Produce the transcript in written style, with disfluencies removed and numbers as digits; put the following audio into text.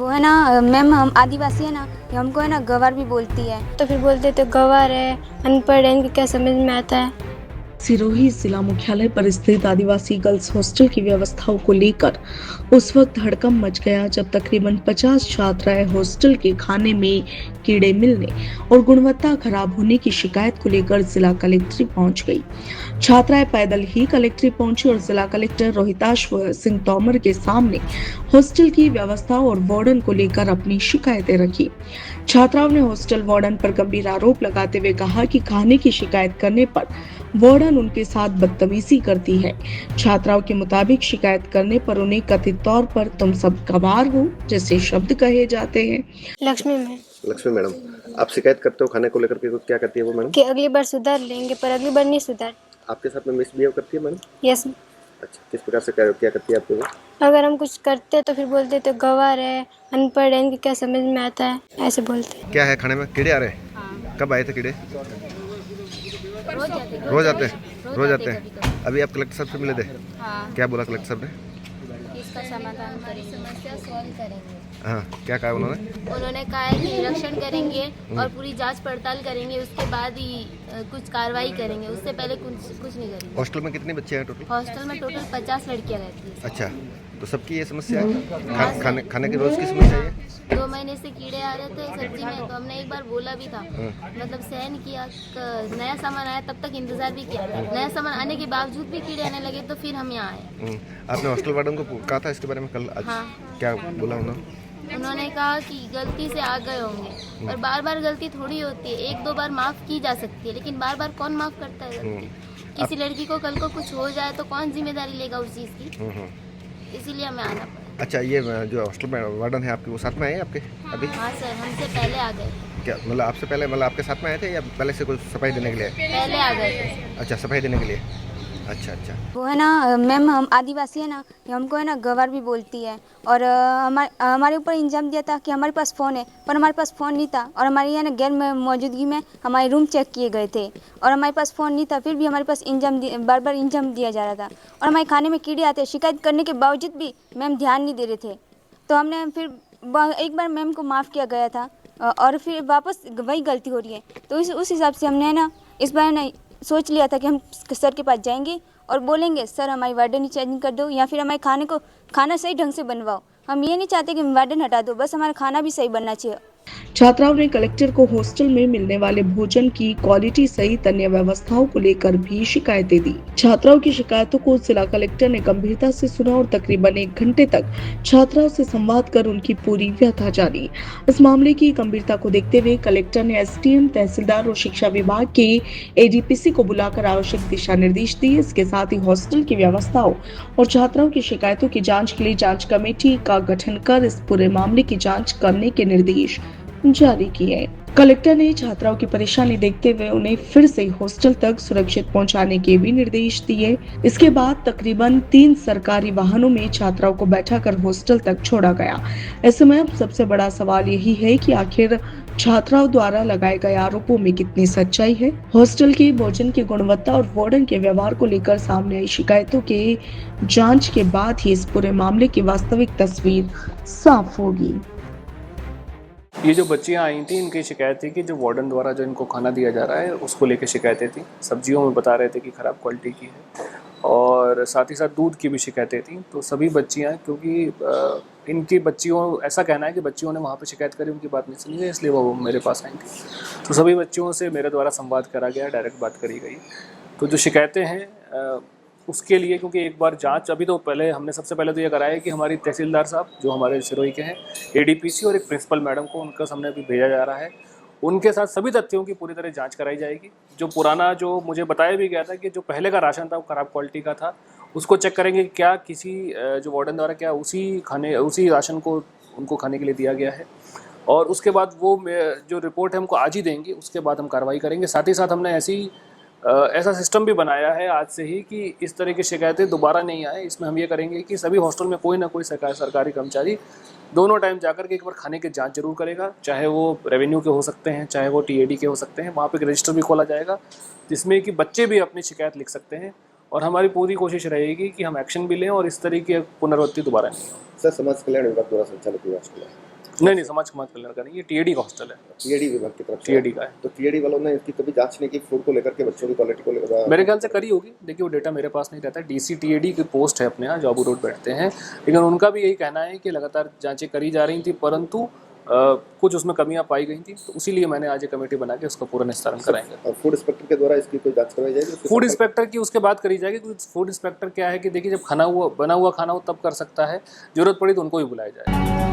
वो है ना मैम, हम आदिवासी है ना, ये हमको है ना गंवार भी बोलती है। तो फिर बोलते तो गंवार है, अनपढ़ है, इनके क्या समझ में आता है। सिरोही जिला मुख्यालय पर स्थित आदिवासी गर्ल्स हॉस्टल की व्यवस्थाओं को लेकर उस वक्त हड़कंप मच गया जब तकरीबन 50 छात्राएं हॉस्टल के खाने में कीड़े मिलने और गुणवत्ता खराब होने की शिकायत को लेकर जिला कलेक्ट्रेट पहुंच गई। छात्राएं पैदल ही कलेक्ट्रेट पहुंची और जिला कलेक्टर रोहिताश सिंह तोमर के सामने हॉस्टल की व्यवस्था और वार्डन को लेकर अपनी शिकायतें रखी। छात्राओं ने हॉस्टल वार्डन पर गंभीर आरोप लगाते हुए कहा कि खाने की शिकायत करने पर वार्डन उनके साथ बदतमीजी करती है। छात्राओं के मुताबिक शिकायत करने पर उन्हें कथित तौर पर तुम सब गंवार हो जैसे शब्द कहे जाते हैं। लक्ष्मी में लक्ष्मी मैडम, आप शिकायत करते हो खाने को लेकर के, तो क्या करती है वो मैडम? कि अगली बार सुधार लेंगे, पर अगली बार नहीं सुधार। आपके साथ में मिसबिहेव करती है मैडम? यस। अच्छा, किस प्रकार से क्या करती है आपको वो? अगर हम कुछ करते तो फिर बोलते तो गंवार है, अनपढ़ है, इनके क्या समझ में आता है, ऐसे बोलते। क्या है खाने में? कीड़े आ रहे हैं? हाँ। कब आए थे कीड़े? रोज आते हैं। रोज आते हैं। अभी आप कलेक्टर साहब से मिले थे? हाँ। क्या बोला कलेक्टर साहब ने? इसका समाधान करेंगे, समस्या सॉल्व करेंगे। हाँ, क्या कहा उन्होंने? उन्होंने कहा है कि निरीक्षण करेंगे और पूरी जांच पड़ताल करेंगे, उसके बाद ही कुछ कार्रवाई करेंगे, उससे पहले कुछ नहीं करेंगे। हॉस्टल में कितने बच्चे हैं टोटल? हॉस्टल में टोटल 50 लड़कियां रहती हैं। अच्छा, तो सबकी ये समस्या है? खाने की रोज की समस्या है? 2 महीने से कीड़े आ रहे थे सब्जी में, तो हमने एक बार बोला भी था, मतलब सहन किया। नया सामान आया तब तक इंतजार भी किया, नया सामान आने के बावजूद भी कीड़े आने लगे तो फिर हम यहाँ आए। आपने हॉस्टल वार्डन को कहा था इसके बारे में कल? आज हाँ। क्या बोला उन्होंने? उन्होंने कहा कि गलती से आ गए होंगे, और बार बार गलती थोड़ी होती है, 1-2 बार माफ़ की जा सकती है, लेकिन बार बार कौन माफ़ करता है गलती? किसी लड़की को कल को कुछ हो जाए तो कौन जिम्मेदारी लेगा उस चीज़ की? इसीलिए हमें आना पड़ा। अच्छा, ये जो हॉस्टल में वार्डन है आपके, वो साथ में आए आपके अभी? हाँ सर, हमसे पहले आ गए। क्या मतलब आपसे पहले, मतलब आपके साथ में आए थे या पहले से कोई सफाई देने के लिए? पहले आ गए थे। अच्छा, सफाई देने के लिए। अच्छा अच्छा। वो है ना मैम, हम आदिवासी है ना, ये हमको है ना गंवार भी बोलती है। और हमारे ऊपर इंजाम दिया था कि हमारे पास फ़ोन है, पर हमारे पास फ़ोन नहीं था। और हमारी है ना गैर मौजूदगी में हमारे रूम चेक किए गए थे और हमारे पास फ़ोन नहीं था, फिर भी हमारे पास बार बार इंजाम दिया जा रहा था। और हमारे खाने में कीड़े आते, शिकायत करने के बावजूद भी मैम ध्यान नहीं दे रहे थे। तो हमने फिर एक बार मैम को माफ़ किया गया था, और फिर वापस वही गलती हो रही है। तो उस हिसाब से हमने है ना इस बार ना सोच लिया था कि हम सर के पास जाएंगे और बोलेंगे, सर हमारी वार्डन चेंज कर दो, या फिर हमारे खाना सही ढंग से बनवाओ। हम ये नहीं चाहते कि वार्डन हटा दो, बस हमारा खाना भी सही बनना चाहिए। छात्राओं ने कलेक्टर को हॉस्टल में मिलने वाले भोजन की क्वालिटी सहित अन्य व्यवस्थाओं को लेकर भी शिकायतें दी। छात्राओं की शिकायतों को जिला कलेक्टर ने गंभीरता से सुना और तकरीबन 1 घंटे तक छात्राओं से संवाद कर उनकी पूरी व्यथा जानी। इस मामले की गंभीरता को देखते हुए कलेक्टर ने एसडीएम, तहसीलदार और शिक्षा विभाग के एडीपीसी को बुलाकर आवश्यक दिशा निर्देश दिए। इसके साथ ही हॉस्टल की व्यवस्थाओं और छात्राओं की शिकायतों की जाँच के लिए जाँच कमेटी का गठन कर इस पूरे मामले की जाँच करने के निर्देश जारी किए। कलेक्टर ने छात्राओं की परेशानी देखते हुए उन्हें फिर से हॉस्टल तक सुरक्षित पहुंचाने के भी निर्देश दिए। इसके बाद तकरीबन 3 सरकारी वाहनों में छात्राओं को बैठाकर हॉस्टल तक छोड़ा गया। ऐसे में अब सबसे बड़ा सवाल यही है कि आखिर छात्राओं द्वारा लगाए गए आरोपों में कितनी सच्चाई है। हॉस्टल के भोजन की गुणवत्ता और वार्डन के व्यवहार को लेकर सामने आई शिकायतों के जाँच के बाद ही इस पूरे मामले की वास्तविक तस्वीर साफ होगी। ये जो बच्चियाँ आई थी, इनकी शिकायत थी कि जो वार्डन द्वारा जो इनको खाना दिया जा रहा है उसको लेकर शिकायतें थी। सब्जियों में बता रहे थे कि ख़राब क्वालिटी की है, और साथ ही साथ दूध की भी शिकायतें थी। तो सभी बच्चियाँ, क्योंकि इनकी बच्चियों, ऐसा कहना है कि बच्चियों ने वहाँ पे शिकायत करी, उनकी बात नहीं सुनी है, इसलिए वो मेरे पास आई थी। तो सभी बच्चियों से मेरे द्वारा संवाद करा गया, डायरेक्ट बात करी गई। तो जो शिकायतें हैं उसके लिए, क्योंकि एक बार जांच, अभी तो पहले हमने सबसे पहले तो ये कराया कि हमारी तहसीलदार साहब जो हमारे सिरोही के हैं, एडीपीसी और एक प्रिंसिपल मैडम को, उनका सामने अभी भेजा जा रहा है। उनके साथ सभी तथ्यों की पूरी तरह जांच कराई जाएगी। जो पुराना, जो मुझे बताया भी गया था कि जो पहले का राशन था वो ख़राब क्वालिटी का था, उसको चेक करेंगे कि क्या किसी जो वार्डन द्वारा क्या उसी राशन को उनको खाने के लिए दिया गया है। और उसके बाद वो जो रिपोर्ट है हमको आज ही देंगे, उसके बाद हम कार्रवाई करेंगे। साथ ही साथ हमने ऐसा सिस्टम भी बनाया है आज से ही कि इस तरह की शिकायतें दोबारा नहीं आए। इसमें हम ये करेंगे कि सभी हॉस्टल में कोई ना कोई सरकारी कर्मचारी दोनों टाइम जाकर के एक बार खाने की जांच जरूर करेगा, चाहे वो रेवेन्यू के हो सकते हैं, चाहे वो टीएडी के हो सकते हैं। वहाँ पे एक रजिस्टर भी खोला जाएगा जिसमें कि बच्चे भी अपनी शिकायत लिख सकते हैं, और हमारी पूरी कोशिश रहेगी कि हम एक्शन भी लें और इस तरह की पुनरावृत्ति दोबारा नहीं हो। सर, समाज कल्याण विभाग द्वारा संचालित हुआ हॉस्टल है। नहीं, समाज कल्याण का नहीं, ये टीएडी का हॉस्टल है, टीएडी विभाग की तरफ से टीएडी का है। तो टीएडी वालों ने इसकी कभी जांच नहीं की फूड को लेकर के, बच्चों की क्वालिटी को लेकर? मेरे ख्याल से करी होगी, देखिए वो डेटा मेरे पास नहीं रहता है। डीसी टीएडी की पोस्ट है अपने यहाँ, जॉबू रोड बैठते हैं, लेकिन उनका भी यही कहना है कि लगातार जांचें करी जा रही थी, परंतु कुछ उसमें कमियां पाई गई थी, तो इसीलिए मैंने आज एक कमेटी बना के उसका पूरा निस्तारण कराएंगे। और फूड इंस्पेक्टर के द्वारा इसकी कोई जांच करवाई जाएगी? फूड इंस्पेक्टर की उसके बाद करी जाएगी, क्योंकि फूड इंस्पेक्टर क्या है कि देखिए जब बना हुआ खाना हो तब कर सकता है, जरूरत पड़ी तो उनको भी बुलाया जाएगा।